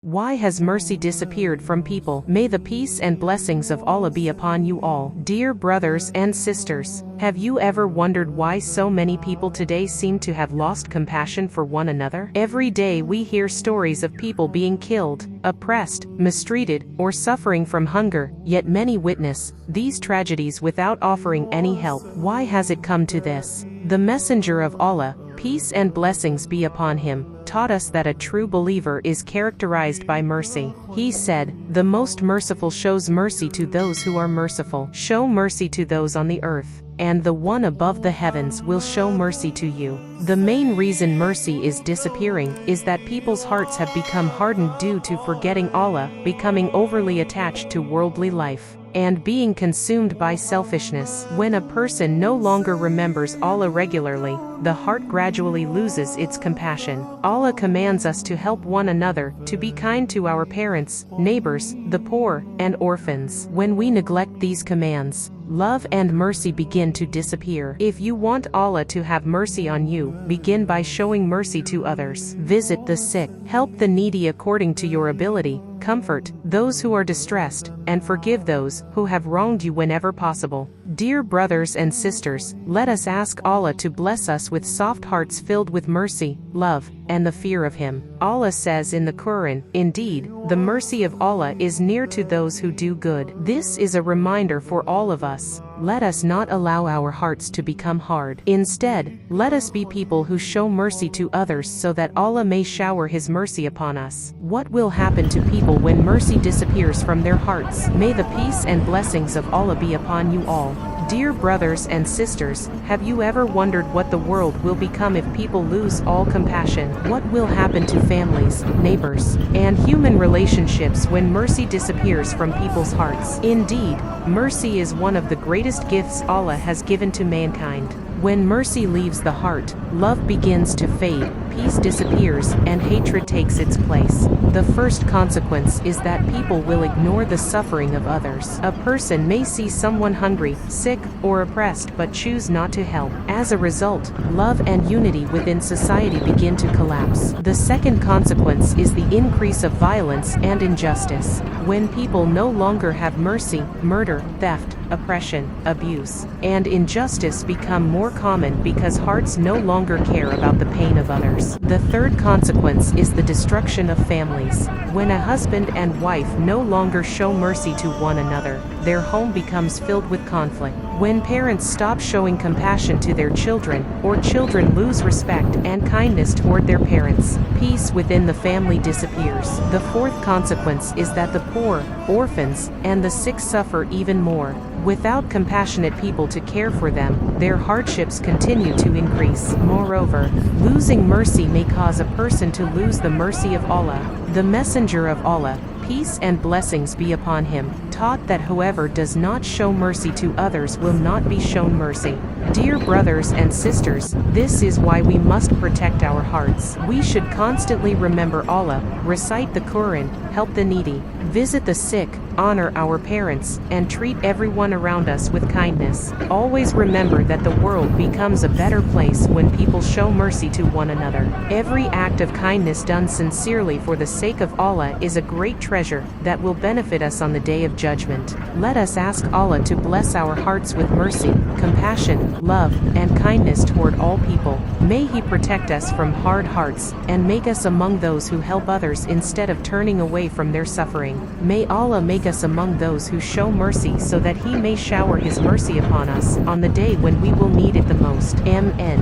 Why has mercy disappeared from people? May the peace and blessings of Allah be upon you all. Dear brothers and sisters, have you ever wondered why so many people today seem to have lost compassion for one another? Every day we hear stories of people being killed, oppressed, mistreated, or suffering from hunger, yet many witness these tragedies without offering any help. Why has it come to this? The Messenger of Allah, peace and blessings be upon him, taught us that a true believer is characterized by mercy. He said, "The most merciful shows mercy to those who are merciful. Show mercy to those on the earth, and the one above the heavens will show mercy to you." The main reason mercy is disappearing is that people's hearts have become hardened due to forgetting Allah, becoming overly attached to worldly life, and being consumed by selfishness. When a person no longer remembers Allah regularly, the heart gradually loses its compassion. Allah commands us to help one another, to be kind to our parents, neighbors, the poor, and orphans. When we neglect these commands, love and mercy begin to disappear. If you want Allah to have mercy on you, begin by showing mercy to others. Visit the sick, help the needy according to your ability, comfort those who are distressed, and forgive those who have wronged you whenever possible. Dear brothers and sisters, let us ask Allah to bless us with soft hearts filled with mercy, love, and the fear of Him. Allah says in the Quran, "Indeed, the mercy of Allah is near to those who do good." This is a reminder for all of us. Let us not allow our hearts to become hard. Instead, let us be people who show mercy to others so that Allah may shower His mercy upon us. What will happen to people when mercy disappears from their hearts? May the peace and blessings of Allah be upon you all. Dear brothers and sisters, have you ever wondered what the world will become if people lose all compassion? What will happen to families, neighbors, and human relationships when mercy disappears from people's hearts? Indeed, mercy is one of the greatest gifts Allah has given to mankind. When mercy leaves the heart, love begins to fade, peace disappears, and hatred takes its place. The first consequence is that people will ignore the suffering of others. A person may see someone hungry, sick, or oppressed but choose not to help. As a result, love and unity within society begin to collapse. The second consequence is the increase of violence and injustice. When people no longer have mercy, murder, theft, oppression, abuse, and injustice become more common because hearts no longer care about the pain of others. The third consequence is the destruction of families. When a husband and wife no longer show mercy to one another, their home becomes filled with conflict. When parents stop showing compassion to their children, or children lose respect and kindness toward their parents, peace within the family disappears. The fourth consequence is that the poor, orphans, and the sick suffer even more. Without compassionate people to care for them, their hardships continue to increase. Moreover, losing mercy may cause a person to lose the mercy of Allah. The Messenger of Allah, peace and blessings be upon him, taught that whoever does not show mercy to others will not be shown mercy. Dear brothers and sisters, this is why we must protect our hearts. We should constantly remember Allah, recite the Quran, help the needy, visit the sick, honor our parents, and treat everyone around us with kindness. Always remember that the world becomes a better place when people show mercy to one another. Every act of kindness done sincerely for the sake of Allah is a great treasure that will benefit us on the Day of Judgment. Let us ask Allah to bless our hearts with mercy, compassion, love, and kindness toward all people. May He protect us from hard hearts, and make us among those who help others instead of turning away from their suffering. May Allah make us among those who show mercy so that He may shower His mercy upon us on the day when we will need it the most. Amen.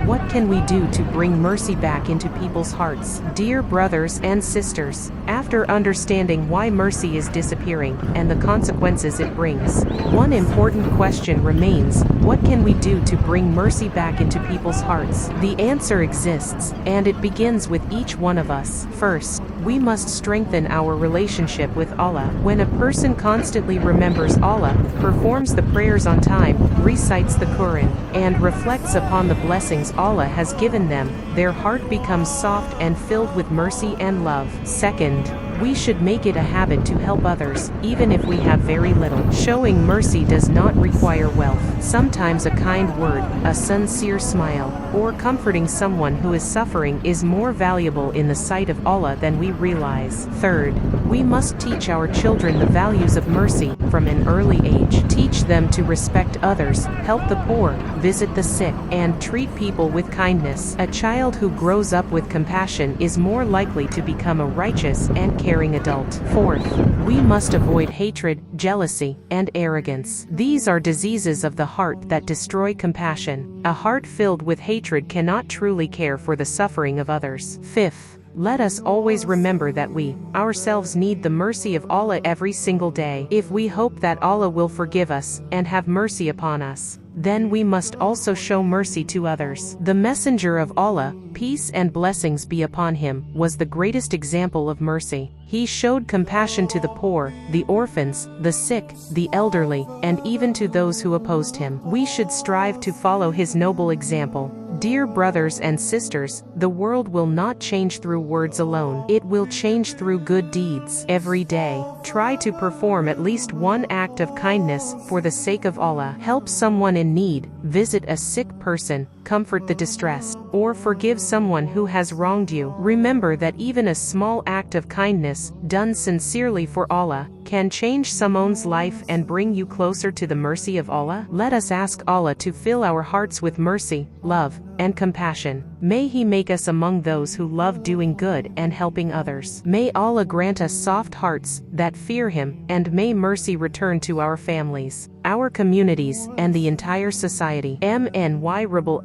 What can we do to bring mercy back into people's hearts? Dear brothers and sisters, after understanding why mercy is disappearing and the consequences it brings, one important question remains: what can we do to bring mercy back into people's hearts? The answer exists, and it begins with each one of us. First, we must strengthen our relationship with Allah. When a person constantly remembers Allah, performs the prayers on time, recites the Quran, and reflects upon the blessings Allah has given them, their heart becomes soft and filled with mercy and love. Second, We should make it a habit to help others, even if we have very little. Showing mercy does not require wealth. Sometimes a kind word, a sincere smile, or comforting someone who is suffering is more valuable in the sight of Allah than we realize. Third, we must teach our children the values of mercy from an early age. Teach them to respect others, help the poor, visit the sick, and treat people with kindness. A child who grows up with compassion is more likely to become a righteous and caring adult. Fourth, we must avoid hatred, jealousy, and arrogance. These are diseases of the heart that destroy compassion. A heart filled with hatred cannot truly care for the suffering of others. Fifth, let us always remember that we, ourselves, need the mercy of Allah every single day. If we hope that Allah will forgive us and have mercy upon us, then we must also show mercy to others. The Messenger of Allah, peace and blessings be upon him, was the greatest example of mercy. He showed compassion to the poor, the orphans, the sick, the elderly, and even to those who opposed him. We should strive to follow his noble example. Dear brothers and sisters, the world will not change through words alone. It will change through good deeds. Every day, try to perform at least one act of kindness for the sake of Allah. Help someone in need, visit a sick person, comfort the distressed, or forgive someone who has wronged you. Remember that even a small act of kindness, done sincerely for Allah, can change someone's life and bring you closer to the mercy of Allah. Let us ask Allah to fill our hearts with mercy, love, and compassion. May He make us among those who love doing good and helping others. May Allah grant us soft hearts that fear Him, and may mercy return to our families, our communities, and the entire society. MNYRLLAMN.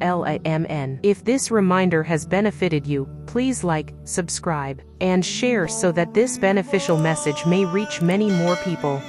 If this reminder has benefited you, please like, subscribe, and share so that this beneficial message may reach many more people.